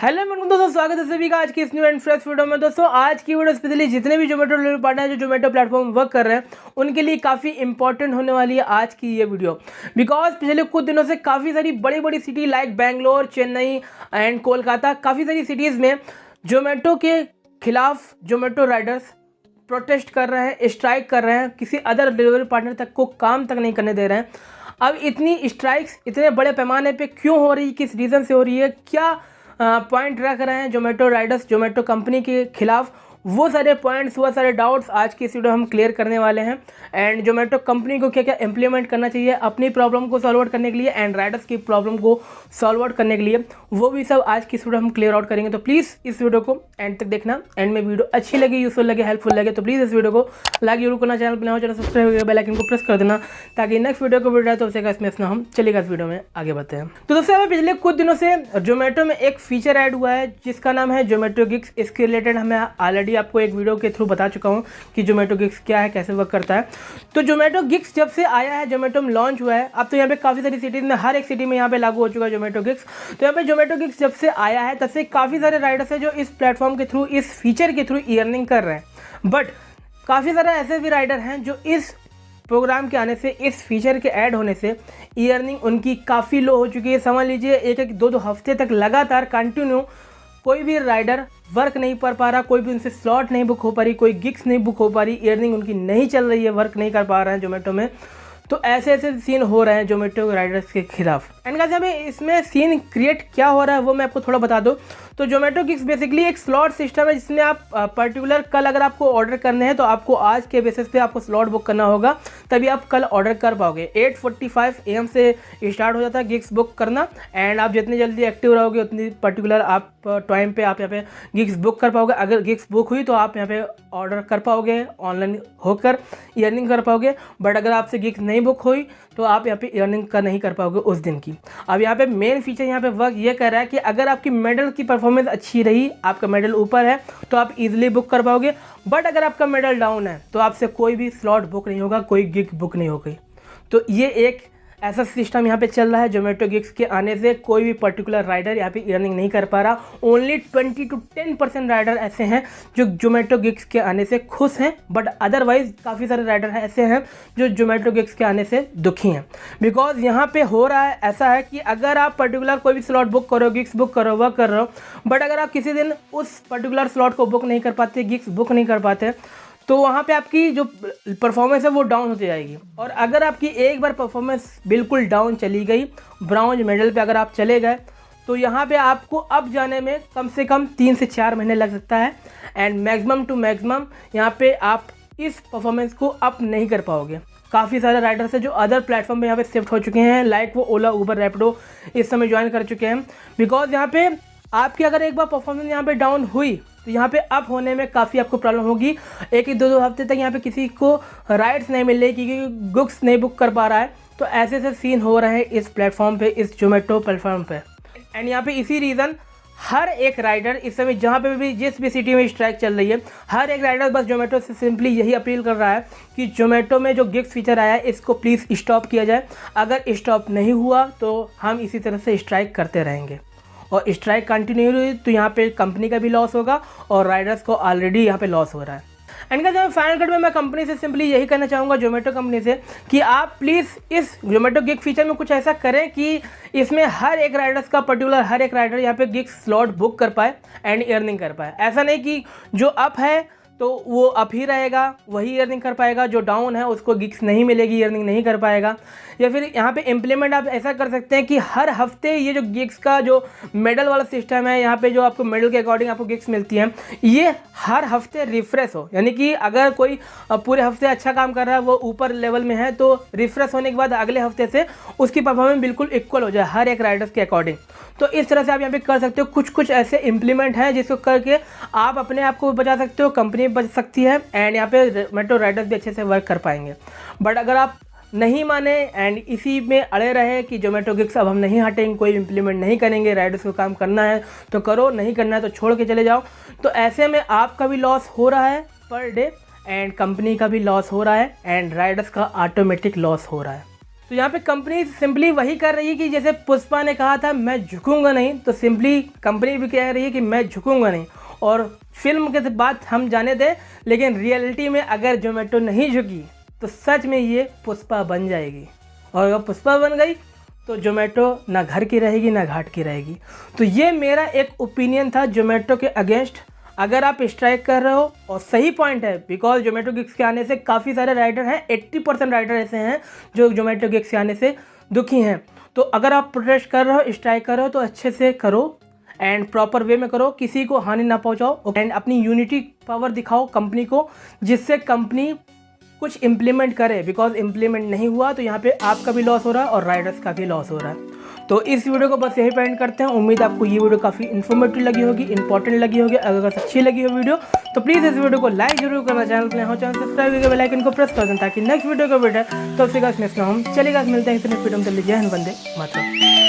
Hello मेरे दोस्तों, स्वागत है सभी का आज की इस न्यू एंड फ्रेश वीडियो में। दोस्तों आज की वीडियो स्पेशली जितने भी जोमेटो डिलीवरी पार्टनर जो जोमेटो प्लेटफॉर्म वर्क कर रहे हैं उनके लिए काफ़ी इंपॉर्टेंट होने वाली है आज की ये वीडियो। बिकॉज पिछले कुछ दिनों से काफ़ी सारी बड़ी बड़ी city like Bangalore, Chennai and Kolkata, काफ़ी सारी सिटीज़ में जोमेटो के खिलाफ जोमेटो राइडर्स प्रोटेस्ट कर रहे हैं, स्ट्राइक कर रहे हैं, किसी अदर डिलीवरी पार्टनर तक को काम तक नहीं करने दे रहे हैं। अब इतनी स्ट्राइक्स इतने बड़े पैमाने पे क्यों हो रही है, किस रीज़न से हो रही है, क्या पॉइंट रख रहे हैं जोमेटो राइडर्स जोमेटो कंपनी के खिलाफ, वो सारे पॉइंट्स, वो सारे डाउट्स आज की इस वीडियो हम क्लियर करने वाले हैं। एंड जोमेटो कंपनी को क्या क्या इंप्लीमेंट करना चाहिए अपनी प्रॉब्लम को सॉल्व आउट करने के लिए एंड राइडर्स की प्रॉब्लम को सॉल्व आउट करने के लिए, वो भी सब आज की इस वीडियो हम क्लियर आउट करेंगे। तो प्लीज़ इस वीडियो को एंड तक देखना। एंड में वीडियो अच्छी लगे, यूजफुल लगे, हेल्पफुल लगे तो प्लीज़ इस वीडियो को लाइक जरूर करना, चैनल पर नया हो चैनल सब्सक्राइब करके बेल आइकन को प्रेस कर देना ताकि नेक्स्ट वीडियो को वीडियो तो उससे इसमें हम चलेगा इस वीडियो में आगे बढ़ते हैं। तो दोस्तों हमें पिछले कुछ दिनों से जोमेटो में एक फीचर ऐड हुआ है जिसका नाम है जोमेटो गिग्स। इसके रिलेटेड हमें ऑलरेडी आपको एक वीडियो के थ्रू बता चुका हूँ कि जोमेटो गिग्स क्या है, कैसे वर्क करता है। तो जोमेटो गिग्स जब से आया है, जोमेटो में लॉन्च हुआ है, अब तो यहाँ पे काफ़ी सारी सिटीज़ में, हर एक सिटी में यहाँ पे लागू हो चुका है जोमेटो गिग्स। तो यहाँ पे जोमेटो गिग्स जब से आया है तब से काफ़ी सारे राइडर्स हैं जो इस प्लेटफॉर्म के थ्रू, इस फीचर के थ्रू अर्निंग कर रहे हैं। बट काफ़ी सारे ऐसे भी राइडर हैं जो इस प्रोग्राम के आने से, इस फीचर के ऐड होने से अर्निंग उनकी काफ़ी लो हो चुकी है। समझ लीजिए एक दो हफ्ते तक लगातार कंटिन्यू कोई भी राइडर वर्क नहीं कर पा रहा, कोई भी उनसे स्लॉट नहीं बुक हो पा रही, कोई गिग्स नहीं बुक हो पा रही, अर्निंग उनकी नहीं चल रही है, वर्क नहीं कर पा रहे हैं जोमेटो में। तो ऐसे ऐसे सीन हो रहे हैं जोमेटो राइडर्स के खिलाफ। एंड गाइस हमें इसमें सीन क्रिएट क्या हो रहा है वो मैं आपको थोड़ा बता दूं। तो जोमेटो गिग्स बेसिकली एक स्लॉट सिस्टम है जिसमें आप पर्टिकुलर कल अगर आपको ऑर्डर करने हैं तो आपको आज के बेसिस पे आपको स्लॉट बुक करना होगा, तभी आप कल ऑर्डर कर पाओगे। 8:45 AM से स्टार्ट हो जाता है गिग्स बुक करना एंड आप जितनी जल्दी एक्टिव रहोगे उतनी पर्टिकुलर आप टाइम पे आप यहाँ पे गिग्स बुक कर पाओगे। अगर गिग्स बुक हुई तो आप यहाँ पे ऑर्डर कर पाओगे, ऑनलाइन होकर अर्निंग कर पाओगे। बट अगर आपसे गिग्स नहीं बुक हुई तो आप यहाँ पे अर्निंग का नहीं कर पाओगे उस दिन की। अब यहाँ पे मेन फीचर यहाँ पे वर्क ये कर रहा है कि अगर आपकी मेडल की परफॉर्मेंस अच्छी रही, आपका मेडल ऊपर है तो आप इजीली बुक कर पाओगे। बट अगर आपका मेडल डाउन है तो आपसे कोई भी स्लॉट बुक नहीं होगा, कोई गिग बुक नहीं होगी। तो ये एक ऐसा सिस्टम यहाँ पे चल रहा है जोमेटो गिग्स के आने से। कोई भी पर्टिकुलर राइडर यहाँ पे अर्निंग नहीं कर पा रहा। ओनली 20 to 10% राइडर ऐसे हैं जो जोमेटो गिग्स के आने से खुश हैं, बट अदरवाइज काफ़ी सारे राइडर ऐसे हैं जो जोमेटो गिग्स के आने से दुखी हैं। बिकॉज यहाँ पे हो रहा है ऐसा है कि अगर आप पर्टिकुलर कोई भी स्लॉट बुक करो, गिग्स बुक करो, वर्क कर रहे हो, बट अगर आप किसी दिन उस पर्टिकुलर स्लॉट को बुक नहीं कर पाते, गिग्स बुक नहीं कर पाते, तो वहाँ पे आपकी जो परफॉर्मेंस है वो डाउन होती जाएगी। और अगर आपकी एक बार परफॉर्मेंस बिल्कुल डाउन चली गई, ब्राउन मेडल पे अगर आप चले गए, तो यहाँ पे आपको अप जाने में कम से कम 3 से 4 महीने लग सकता है। एंड मैक्सिमम टू मैक्सिमम यहाँ पे आप इस परफॉर्मेंस को अप नहीं कर पाओगे। काफ़ी सारे राइडर्स हैं जो अदर प्लेटफॉर्म पे यहाँ पे शिफ्ट हो चुके हैं, लाइक वो ओला, उबर, रैपिडो इस समय ज्वाइन कर चुके हैं। बिकॉज यहाँ पे आपकी अगर एक बार परफॉर्मेंस यहाँ पे डाउन हुई तो यहाँ पे अप होने में काफ़ी आपको प्रॉब्लम होगी। एक ही दो हफ्ते तक यहाँ पे किसी को राइड्स नहीं मिल रही क्योंकि गुक्स नहीं बुक कर पा रहा है। तो ऐसे ऐसे सीन हो रहे हैं इस प्लेटफॉर्म पे, इस जोमेटो प्लेटफॉर्म पे। एंड यहाँ पे इसी रीज़न हर एक राइडर इस समय जहाँ पे भी, जिस भी सिटी में स्ट्राइक चल रही है, हर एक राइडर बस जोमेटो से सिंपली यही अपील कर रहा है कि जोमेटो में जो गिग्स फीचर आया है इसको प्लीज़ स्टॉप किया जाए। अगर स्टॉप नहीं हुआ तो हम इसी तरह से स्ट्राइक करते रहेंगे और स्ट्राइक कंटिन्यू हुई तो यहाँ पे कंपनी का भी लॉस होगा और राइडर्स को ऑलरेडी यहाँ पे लॉस हो रहा है। एंड गाइस फाइनल कट में मैं कंपनी से सिंपली यही कहना चाहूँगा, जोमेटो कंपनी से, कि आप प्लीज़ इस जोमेटो गिग फीचर में कुछ ऐसा करें कि इसमें हर एक राइडर्स का पर्टिकुलर हर एक राइडर यहाँ पे गिग स्लॉट बुक कर पाए एंड अर्निंग कर पाए। ऐसा नहीं कि जो अप है तो वो अप ही रहेगा, वही अर्निंग कर पाएगा, जो डाउन है उसको गिग्स नहीं मिलेगी, अर्निंग नहीं कर पाएगा। या फिर यहाँ पे इम्प्लीमेंट आप ऐसा कर सकते हैं कि हर हफ्ते ये जो गिग्स का जो मेडल वाला सिस्टम है, यहाँ पे जो आपको मेडल के अकॉर्डिंग आपको गिग्स मिलती हैं, ये हर हफ्ते रिफ्रेश हो। यानी कि अगर कोई पूरे हफ्ते अच्छा काम कर रहा है, वो ऊपर लेवल में है, तो रिफ्रेश होने के बाद अगले हफ्ते से उसकी परफॉर्मेंस बिल्कुल इक्वल हो जाए हर एक राइडर्स के अकॉर्डिंग। तो इस तरह से आप यहाँ पे कर सकते हो। कुछ ऐसे इम्प्लीमेंट हैं जिसको करके आप अपने आप को बचा सकते हो, कंपनी बच सकती है एंड यहाँ पे जोमेटो राइडर्स भी अच्छे से वर्क कर पाएंगे। बट अगर आप नहीं माने एंड इसी में अड़े रहे कि जोमेटो गिग्स अब हम नहीं हटेंगे, कोई इम्प्लीमेंट नहीं करेंगे, राइडर्स को काम करना है तो करो, नहीं करना है तो छोड़ के चले जाओ, तो ऐसे में आपका भी लॉस हो रहा है पर डे एंड कंपनी का भी लॉस हो रहा है एंड राइडर्स का ऑटोमेटिक लॉस हो रहा है। तो यहाँ पे कंपनी सिंपली वही कर रही है कि जैसे पुष्पा ने कहा था मैं झुकूंगा नहीं, तो सिंपली कंपनी भी कह रही है कि मैं झुकूंगा नहीं। और फिल्म के बात हम जाने दें, लेकिन रियलिटी में अगर जोमेटो नहीं झुकी तो सच में ये पुष्पा बन जाएगी। और अगर पुष्पा बन गई तो जोमेटो ना घर की रहेगी ना घाट की रहेगी। तो ये मेरा एक ओपिनियन था जोमेटो के अगेंस्ट। अगर आप स्ट्राइक कर रहे हो, और सही पॉइंट है, बिकॉज जोमेटो गिग्स के आने से काफ़ी सारे राइडर हैं, 80% राइडर ऐसे हैं जो जोमेटो गिग्स के आने से दुखी हैं। तो अगर आप प्रोटेस्ट कर रहे हो, स्ट्राइक कर रहे हो, तो अच्छे से करो एंड प्रॉपर वे में करो, किसी को हानि ना पहुंचाओ एंड अपनी यूनिटी पावर दिखाओ कंपनी को, जिससे कंपनी कुछ इम्प्लीमेंट करे। बिकॉज इम्प्लीमेंट नहीं हुआ तो यहाँ पे आपका भी लॉस हो रहा है और राइडर्स का भी लॉस हो रहा है। तो इस वीडियो को बस यही पे एंड करते हैं। उम्मीद आपको ये वीडियो काफ़ी इन्फॉर्मेटिव लगी होगी, इंपॉर्टेंट लगी होगी। अगर अच्छी लगी हो वीडियो तो प्लीज़ इस वीडियो को लाइक जरूर करना, चैनल पर हो चैनल सब्सक्राइब करके बेल आइकन को प्रेस कर दें ताकि नेक्स्ट वीडियो का वीडियो तो उससे मिस ना हो। चलिए मिलते हैं नेक्स्ट वीडियो में। जय हिंद, वंदे मातरम।